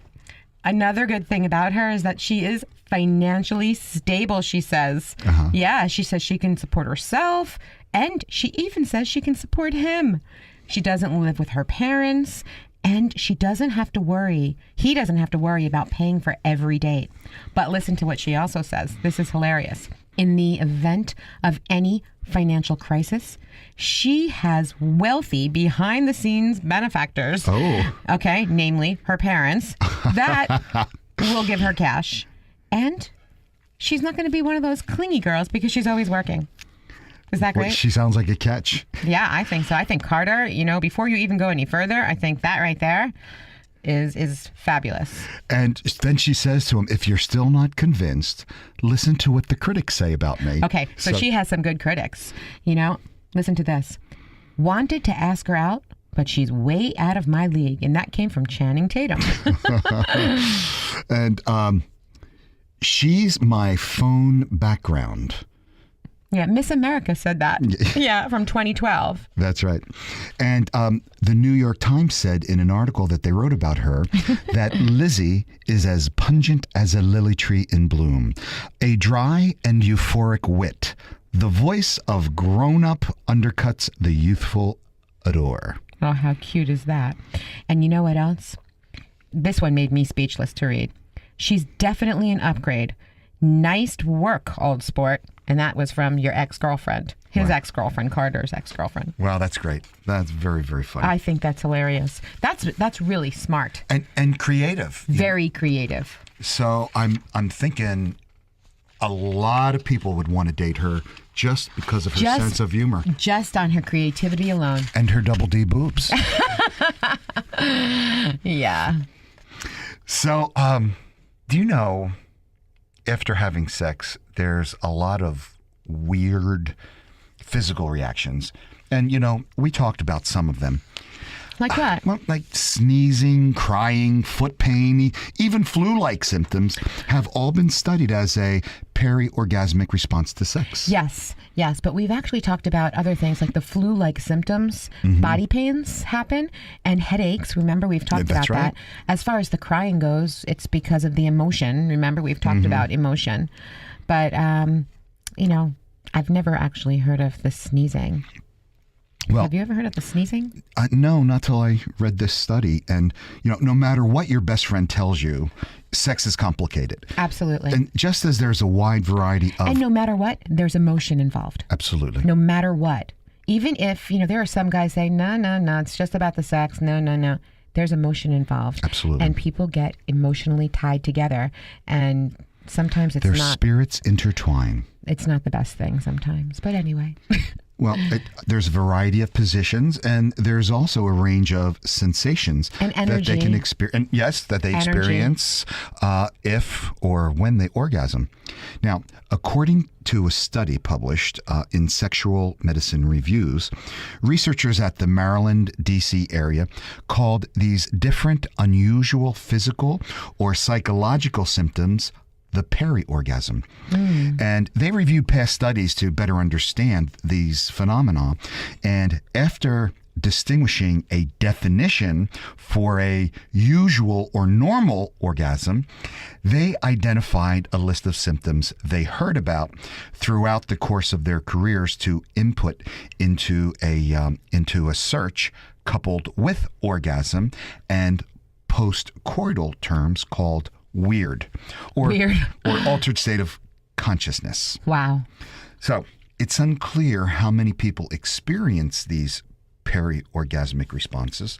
another good thing about her is that she is financially stable, she says. Yeah, she says she can support herself, and she even says she can support him. She doesn't live with her parents, and he doesn't have to worry about paying for every date. But listen to what she also says. This is hilarious. In the event of any financial crisis, she has wealthy behind-the-scenes benefactors. Oh. Okay, namely her parents, that will give her cash. And she's not going to be one of those clingy girls because she's always working. Is that great? Well, she sounds like a catch. Yeah, I think so. I think Carter, before you even go any further, I think that right there is fabulous. And then she says to him, if you're still not convinced, listen to what the critics say about me. Okay, so she has some good critics. Listen to this. Wanted to ask her out, but she's way out of my league. And that came from Channing Tatum. And she's my phone background. Yeah, Miss America said that. Yeah, from 2012. That's right. And the New York Times said in an article that they wrote about her that Lizzie is as pungent as a lily tree in bloom, a dry and euphoric wit. The voice of grown-up undercuts the youthful adore. Oh, how cute is that? And you know what else? This one made me speechless to read. She's definitely an upgrade. Nice work, old sport. And that was from your ex-girlfriend. His ex-girlfriend, Carter's ex-girlfriend. Wow, that's great. That's very, very funny. I think that's hilarious. That's really smart. And creative. Very creative. So I'm thinking a lot of people would want to date her just because of her sense of humor. Just on her creativity alone. And her double D boobs. Yeah. So, do you know, after having sex, there's a lot of weird physical reactions. And, we talked about some of them. Like what? Well, like sneezing, crying, foot pain, even flu-like symptoms have all been studied as a peri-orgasmic response to sex. Yes. But we've actually talked about other things like the flu-like symptoms, body pains happen, and headaches. Remember, we've talked about that. As far as the crying goes, it's because of the emotion. Remember, we've talked about emotion. But, I've never actually heard of the sneezing. Well, have you ever heard of the sneezing? No, not till I read this study. And, no matter what your best friend tells you, sex is complicated. Absolutely. And just as there's a wide variety of... And no matter what, there's emotion involved. Absolutely. No matter what. Even if, there are some guys saying, no, it's just about the sex. No. There's emotion involved. Absolutely. And people get emotionally tied together. And sometimes it's their spirits intertwine. It's not the best thing sometimes. But anyway... Well, there's a variety of positions, and there's also a range of sensations and energy. That they can experience. Yes, that they experience if or when they orgasm. Now, according to a study published in Sexual Medicine Reviews, researchers at the Maryland, D.C. area called these different unusual physical or psychological symptoms the peri-orgasm. And they reviewed past studies to better understand these phenomena. And after distinguishing a definition for a usual or normal orgasm, they identified a list of symptoms they heard about throughout the course of their careers to input into a search coupled with orgasm and post-coital terms called weird or altered state of consciousness. Wow. So it's unclear how many people experience these peri-orgasmic responses.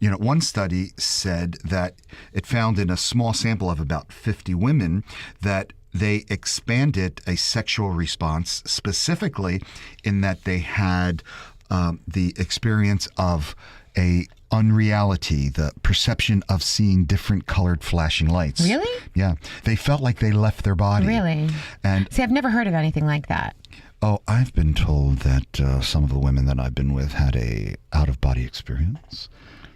One study said that it found in a small sample of about 50 women that they expanded a sexual response, specifically in that they had the experience of a unreality, the perception of seeing different colored flashing lights. Really? Yeah. They felt like they left their body. Really? And see, I've never heard of anything like that. Oh, I've been told that some of the women that I've been with had a out-of-body experience.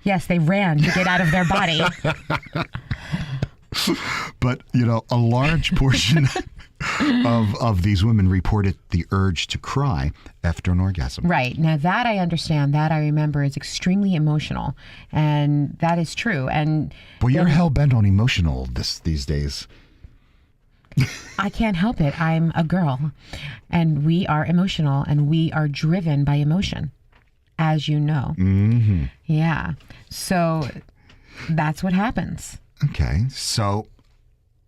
Yes, they ran to get out of their body. But, a large portion of these women reported the urge to cry after an orgasm. Right. Now that I understand, that I remember is extremely emotional. And that is true. And well, you're hell-bent on emotional these days. I can't help it. I'm a girl. And we are emotional and we are driven by emotion, as you know. Mm-hmm. Yeah. So that's what happens. Okay. So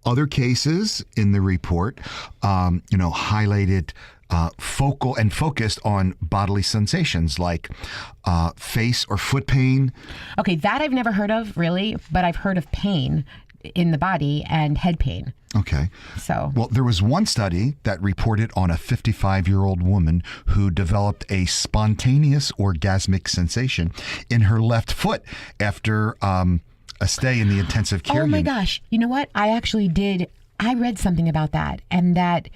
other cases in the report, highlighted focal and focused on bodily sensations like face or foot pain. Okay, that I've never heard of, really, but I've heard of pain in the body and head pain. Okay. So, well, there was one study that reported on a 55-year-old woman who developed a spontaneous orgasmic sensation in her left foot after a stay in the intensive care unit. Oh my gosh. You know what? I read something about that, and that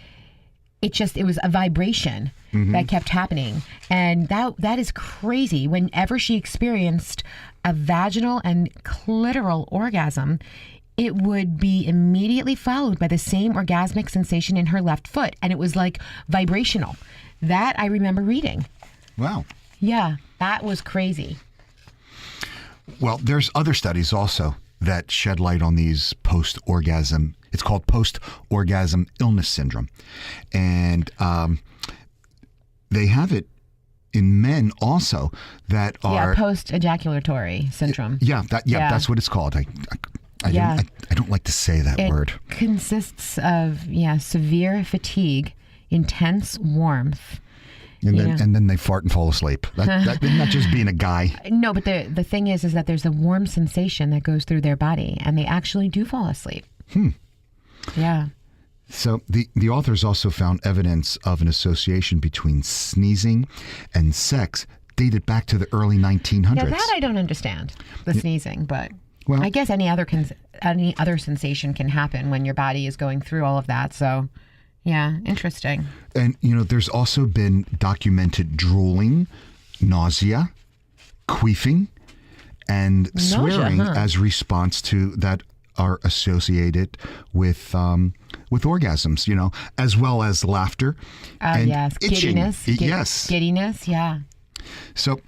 it was a vibration that kept happening. And that is crazy. Whenever she experienced a vaginal and clitoral orgasm, it would be immediately followed by the same orgasmic sensation in her left foot. And it was like vibrational. That I remember reading. Wow. Yeah, that was crazy. Well, there's other studies also that shed light on these post-orgasm. It's called post-orgasm illness syndrome. And they have it in men also that are... Yeah, post-ejaculatory syndrome. Yeah, that's what it's called. I don't like to say that word. It consists of, severe fatigue, intense warmth. And then they fart and fall asleep. That's not just being a guy. No, but the thing is that there's a warm sensation that goes through their body, and they actually do fall asleep. Yeah. So the authors also found evidence of an association between sneezing and sex dated back to the early 1900s. Yeah, that I don't understand, the sneezing, but... Well, I guess any other sensation can happen when your body is going through all of that. So, yeah, interesting. And, there's also been documented drooling, nausea, queefing, and swearing as response to that are associated with orgasms, as well as laughter and yes, itching. Giddiness. Giddiness, yeah. So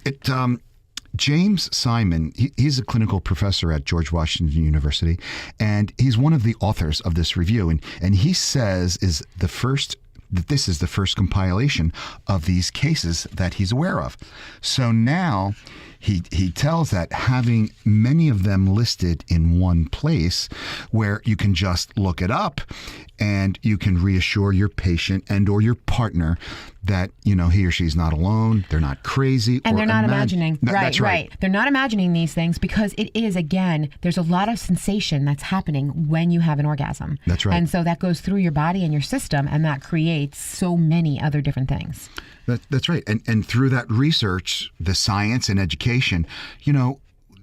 James Simon, he's a clinical professor at George Washington University, and he's one of the authors of this review. And he says that this is the first compilation of these cases that he's aware of. So now he tells that having many of them listed in one place where you can just look it up and you can reassure your patient and or your partner that, he or she's not alone, they're not crazy. And they're not imagining. That's right. They're not imagining these things because it is, again, there's a lot of sensation that's happening when you have an orgasm. That's right. And so that goes through your body and your system, and that creates so many other different things. That's right. And through that research, the science and education,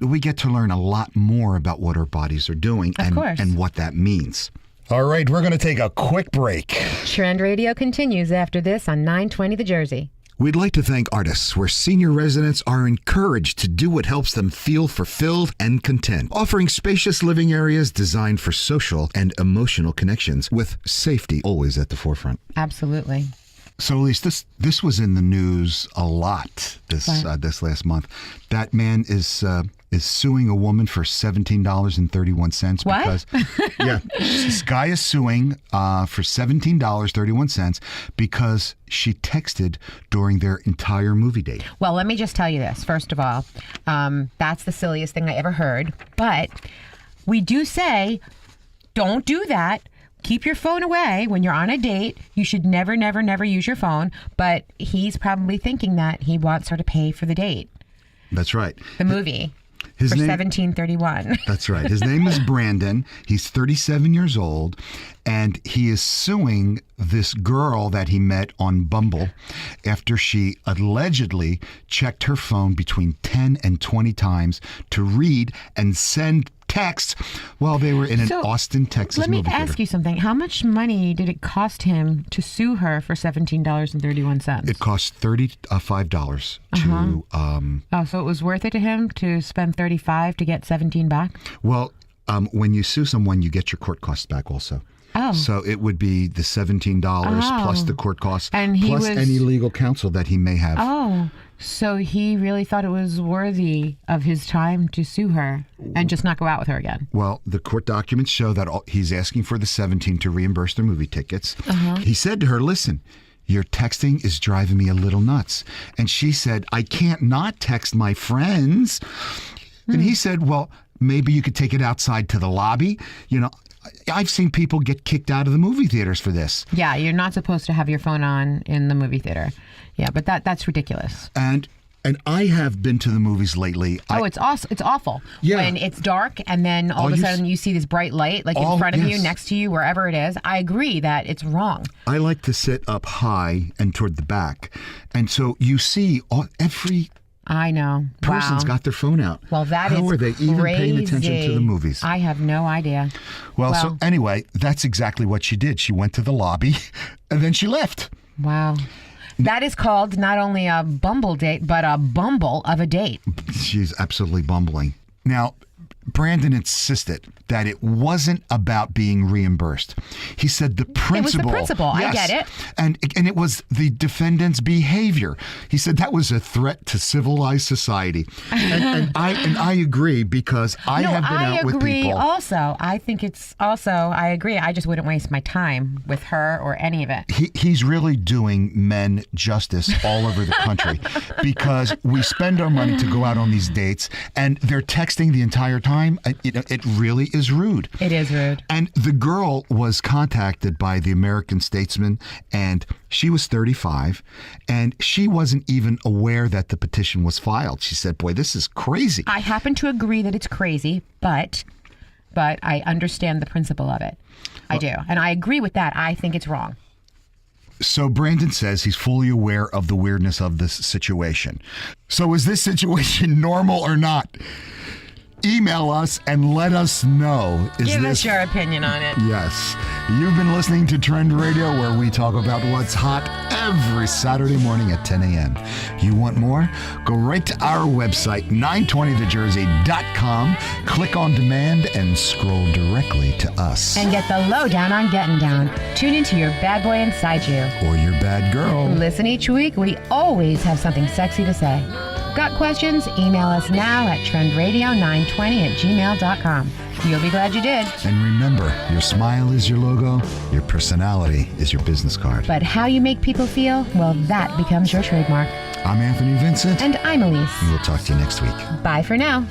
we get to learn a lot more about what our bodies are doing and what that means. All right, we're going to take a quick break. Trend Radio continues after this on 920 The Jersey. We'd like to thank Artis, where senior residents are encouraged to do what helps them feel fulfilled and content, offering spacious living areas designed for social and emotional connections with safety always at the forefront. Absolutely. So, Elise, this was in the news a lot this last month. That man is suing a woman for $17.31 because this guy is suing for $17.31 because she texted during their entire movie date. Well, let me just tell you this. First of all, that's the silliest thing I ever heard. But we do say don't do that. Keep your phone away when you're on a date. You should never, never, never use your phone. But he's probably thinking that he wants her to pay for the date. That's right. The movie. His for name, 1731. That's right. His name is Brandon. He's 37 years old, and he is suing this girl that he met on Bumble after she allegedly checked her phone between 10 and 20 times to read and send texts while they were in an Austin, Texas movie theater. Let me ask you something. How much money did it cost him to sue her for $17.31? It cost $35 to... Oh, so it was worth it to him to spend $35 to get $17 back? Well, when you sue someone, you get your court costs back also. Oh. So it would be the $17 plus the court costs, and plus any legal counsel that he may have. Oh, so he really thought it was worthy of his time to sue her and just not go out with her again. Well, the court documents show that he's asking for the 17 to reimburse their movie tickets. He said to her, listen, your texting is driving me a little nuts. And she said, I can't not text my friends. And he said, well, maybe you could take it outside to the lobby. You know, I've seen people get kicked out of the movie theaters for this. Yeah, you're not supposed to have your phone on in the movie theater. Yeah, but that's ridiculous. And I have been to the movies lately. It's awesome. It's awful. Yeah. When it's dark and then all of a sudden you see this bright light like in front of you, next to you, wherever it is. I agree that it's wrong. I like to sit up high and toward the back. And so you see every... I know. Person's got their phone out. Well, that How is are they even paying attention to the movies? I have no idea. Well, so anyway, that's exactly what she did. She went to the lobby and then she left. Wow. That is called not only a Bumble date, but a bumble of a date. She's absolutely bumbling. Now, Brandon insisted that it wasn't about being reimbursed. He said the principle. It was the principle. Yes, I get it. And it was the defendant's behavior. He said that was a threat to civilized society. And I agree because I have been out with people. I agree also. I think it's also, I agree. I just wouldn't waste my time with her or any of it. He's really doing men justice all over the country because we spend our money to go out on these dates and they're texting the entire time. It really is rude. It is rude. And the girl was contacted by the American Statesman, and she was 35, and she wasn't even aware that the petition was filed. She said, boy, this is crazy. I happen to agree that it's crazy, but I understand the principle of it. I do. And I agree with that. I think it's wrong. So Brandon says he's fully aware of the weirdness of this situation. So is this situation normal or not? Email us and let us know. Give us your opinion on it. Yes. You've been listening to Trend Radio, where we talk about what's hot every Saturday morning at 10 a.m. You want more? Go right to our website, 920thejersey.com, click on demand, and scroll directly to us. And get the lowdown on Getting Down. Tune into your bad boy inside you. Or your bad girl. Listen each week. We always have something sexy to say. Got questions? Email us now at trendradio920@gmail.com. You'll be glad you did. And remember, your smile is your logo, your personality is your business card. But how you make people feel, well, that becomes your trademark. I'm Anthony Vincent. And I'm Elise. And we'll talk to you next week. Bye for now.